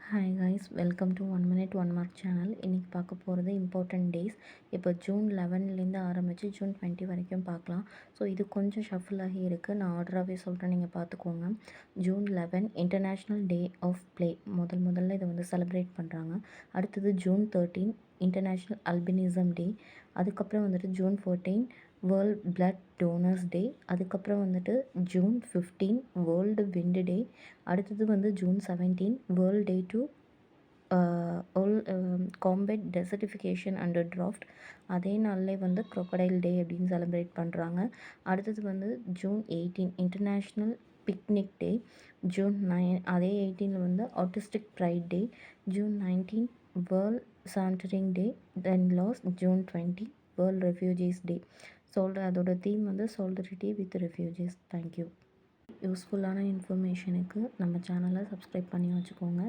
Hi guys, welcome to 1 Minute 1 Mark channel. இன்றைக்கி பார்க்க போகிறது இம்பார்ட்டண்ட் டேஸ். இப்போ ஜூன் 11லேருந்து ஆரம்பித்து ஜூன் 20 வரைக்கும் பார்க்கலாம். ஸோ இது கொஞ்சம் ஷஃபில் ஆகி இருக்குது. நான் ஆர்டராகவே சொல்கிறேன், நீங்கள் பார்த்துக்கோங்க. June 11 international day of play, முதல்ல இதை வந்து செலிப்ரேட் பண்ணுறாங்க. அடுத்தது ஜூன் 13 இன்டர்நேஷ்னல் அல்பினிசம் டே. அதுக்கப்புறம் வந்துட்டு ஜூன் 14 வேர்ல்ட் பிளட் டோனர்ஸ் டே. அதுக்கப்புறம் வந்துட்டு ஜூன் 15 வேர்ல்டு விண்டு டே. அடுத்தது வந்து June 17 world day to combat desertification under draft. அதே நாளிலே வந்து க்ரொக்கடைல் டே அப்படின்னு செலிப்ரேட் பண்ணுறாங்க. அடுத்தது வந்து June 18 international picnic day. June 9 அதே 18 வந்து autistic pride day. June 19 world sanitary day. Then last June 20 world refugees day. அதோட தீம் வந்து சாலிடரிட்டி வித் ரெஃப்யூஜிஸ். தேங்க்யூ. யூஸ்ஃபுல்லான இன்ஃபர்மேஷனுக்கு நம்ம சேனலை சப்ஸ்கிரைப் பண்ணி வச்சுக்கோங்க.